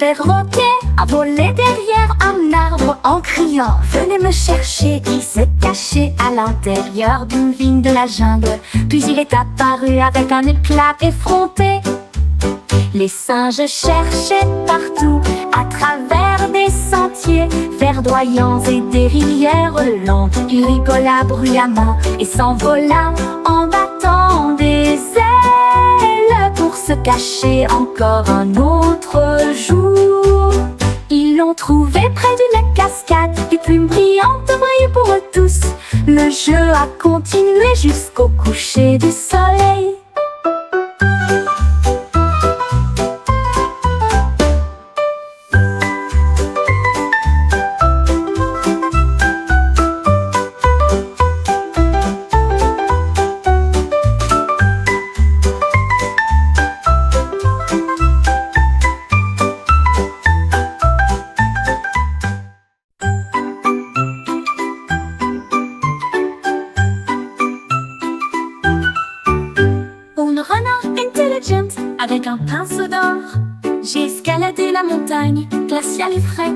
perroquet a volé derrière un arbre en criant « Venez me chercher !» Il s'est caché à l'intérieur d'une vigne de la jungle. Puis il est apparu avec un éclat effronté. Les singes cherchaient partout, à travers des sentiers verdoyants et des rivières lentes. Il rigola bruyamment et s'envola en battant des ailes pour se cacher encore un autre jour. Ils l'ont trouvé près d'une cascade, des plumes brillantes brillaient pour eux tous. Le jeu a continué jusqu'au coucher du soleil. Avec un pinceau d'or, j'ai escaladé la montagne glaciale et frais.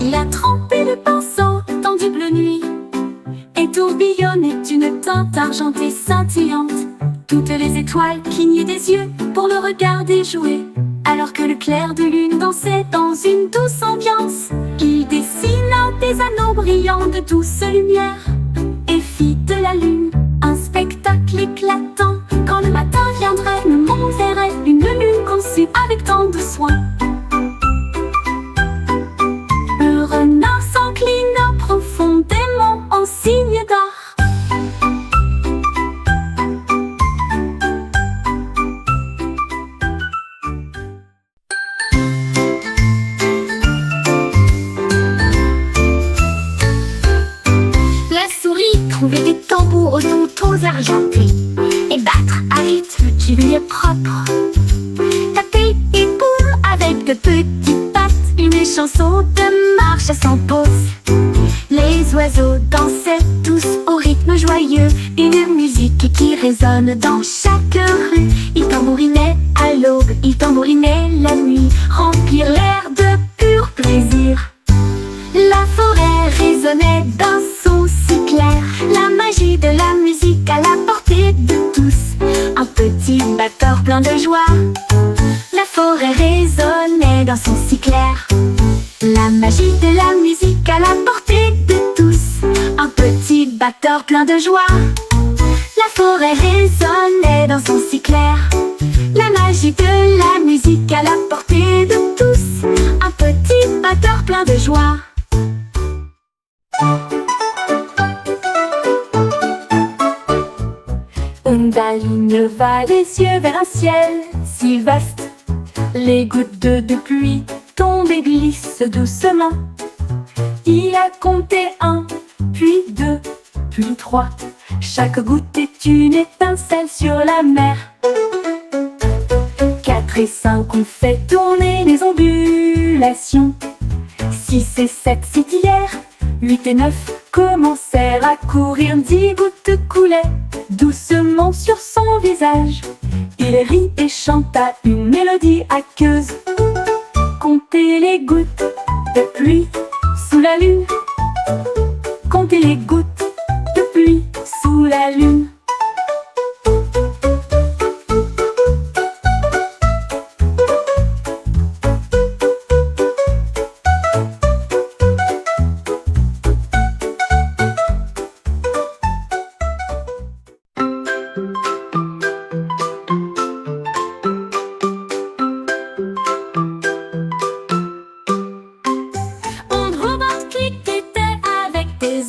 Il a trempé le pinceau dans du bleu nuit et tourbillonné d'une teinte argentée scintillante. Toutes les étoiles clignaient des yeux pour le regarder jouer, alors que le clair de lune dansait dans une douce ambiance. Il dessina des anneaux brillants de douce lumière et fit de la lune un spectacle éclatant. Quand le matin viendrait, le monde verrait une lune conçue avec tant de soin. Le renard s'inclina profondément en signe d'or. La souris trouvait des tambours aux notes argentés et battre à rythme qui lui est propre. Taper et boum avec de petites pattes, une chanson de marche sans pause. Les oiseaux dansaient tous au rythme joyeux, une musique qui résonne dans chaque rue. Ils tambourinaient à l'aube, ils tambourinaient la nuit, remplirent l'air de pur plaisir. La forêt résonnait d'un son si clair, la magie de la musique à la portée de tous. Un petit batteur plein de joie, la forêt résonnait d'un son si clair, la magie de la musique à la portée de tous. Un petit batteur plein de joie, la forêt résonnait d'un son si clair, la magie de la musique à la portée de tous. Un petit batteur plein de joie. Undaline leva les yeux vers un ciel si vaste. Les gouttes de pluie tombent et glissent doucement. Il a compté 1, puis 2, puis 3. Chaque goutte est une étincelle sur la mer. 4 et 5 ont fait tourner les ondulations. 6 et 7 scintillèrent. 8 et 9 commencèrent à courir. 10 gouttes coulaient doucement sur son visage. Il rit et chanta une mélodie aqueuse. Comptez les gouttes de pluie sous la lune. Comptez les gouttes de pluie sous la lune.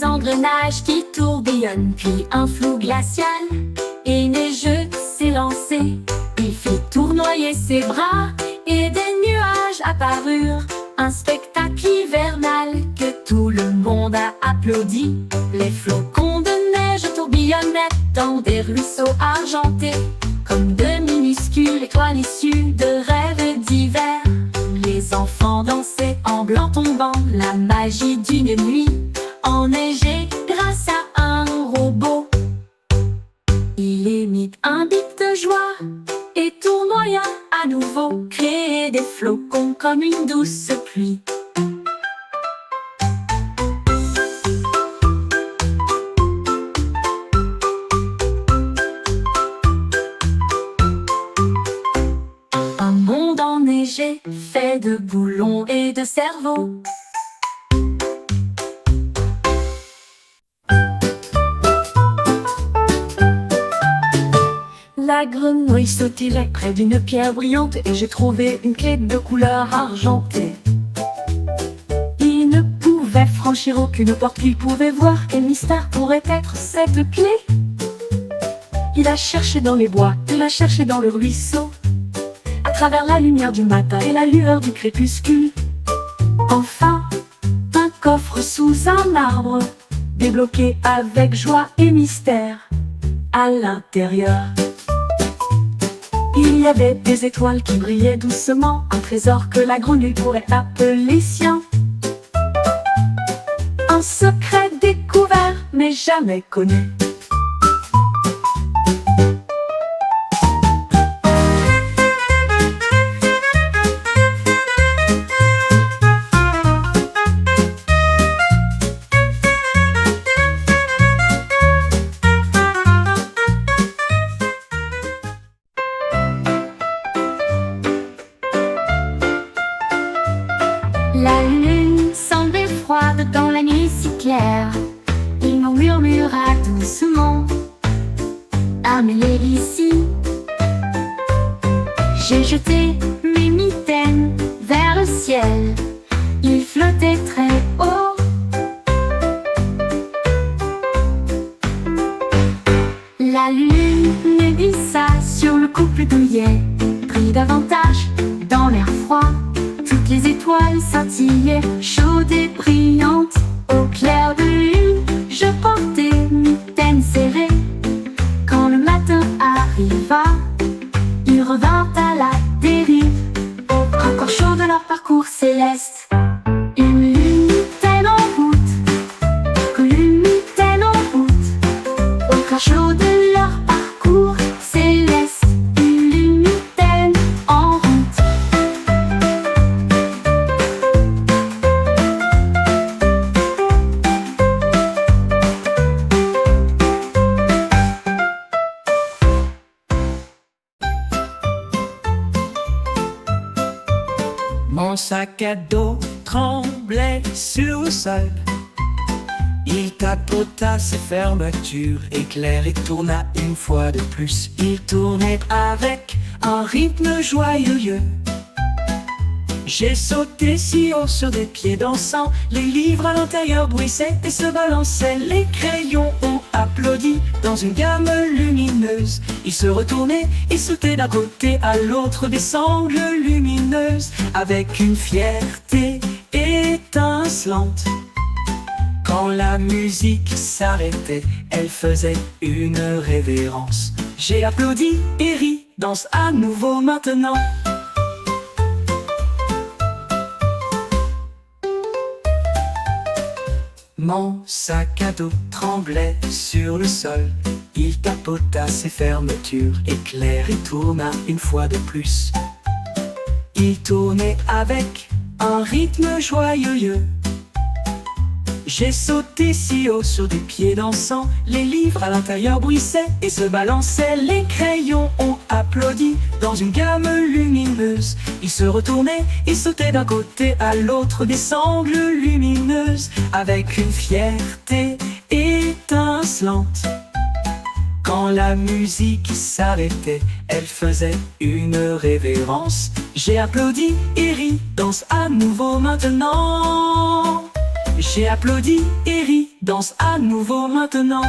Engrenages qui tourbillonnent, puis un flou glacial et neigeux s'est lancé. Il fit tournoyer ses bras et des nuages apparurent. Un spectacle hivernal que tout le monde a applaudi. Les flocons de neige tourbillonnaient dans des ruisseaux argentés, comme de minuscules étoiles issues de rêves d'hiver. Les enfants dansaient en blanc tombant, la magie d'une nuit enneigée grâce à un robot. Il émit un bip de joie et tournoya à nouveau créer des flocons comme une douce pluie. Un monde enneigé, fait de boulons et de cerveaux. La grenouille sautillait près d'une pierre brillante et j'ai trouvé une clé de couleur argentée. Il ne pouvait franchir aucune porte qu'il pouvait voir. Quel mystère pourrait être cette clé? Il a cherché dans les bois, il a cherché dans le ruisseau, à travers la lumière du matin et la lueur du crépuscule. Enfin, un coffre sous un arbre, débloqué avec joie et mystère. À l'intérieur, il y avait des étoiles qui brillaient doucement, un trésor que la grenouille pourrait appeler sien. Un secret découvert mais jamais connu. La lune semblait froide dans la nuit si claire. Il m'en murmura doucement: amenez ici. J'ai jeté mes mitaines vers le ciel. Ils flottaient très haut. La lune me glissa sur le couple douillet, pris davantage dans l'air froid. Toutes les étoiles scintillaient, chaudes et brillantes. Au clair de lune, je portais mitaines serrées. Quand le matin arriva, ils revinrent à la dérive, encore chauds de leur parcours céleste. Une mitaine en route, une mitaine en route, encore chauds de leur parcours céleste. Une mitaine en route. Mon sac à dos tremblait sur le sol. Il tapota ses fermetures, éclair et tourna une fois de plus. Il tournait avec un rythme joyeux. J'ai sauté si haut sur des pieds dansants. Les livres à l'intérieur bruissaient et se balançaient. Les crayons ont applaudi dans une gamme lumineuse. Ils se retournaient et sautaient d'un côté à l'autre des sangles lumineuses, avec une fierté étincelante. Quand la musique s'arrêtait, elle faisait une révérence. J'ai applaudi et ri, danse à nouveau maintenant. Mon sac à dos tremblait sur le sol. Il tapota ses fermetures, éclair et tourna une fois de plus. Il tournait avec un rythme joyeux. J'ai sauté si haut sur des pieds dansants. Les livres à l'intérieur bruissaient et se balançaient. Les crayons ont applaudi dans une gamme lumineuse. Ils se retournaient et sautaient d'un côté à l'autre des sangles lumineuses, avec une fierté étincelante. Quand la musique s'arrêtait, elle faisait une révérence. J'ai applaudi et ri, danse à nouveau maintenant. J'ai applaudi et ri, danse à nouveau maintenant.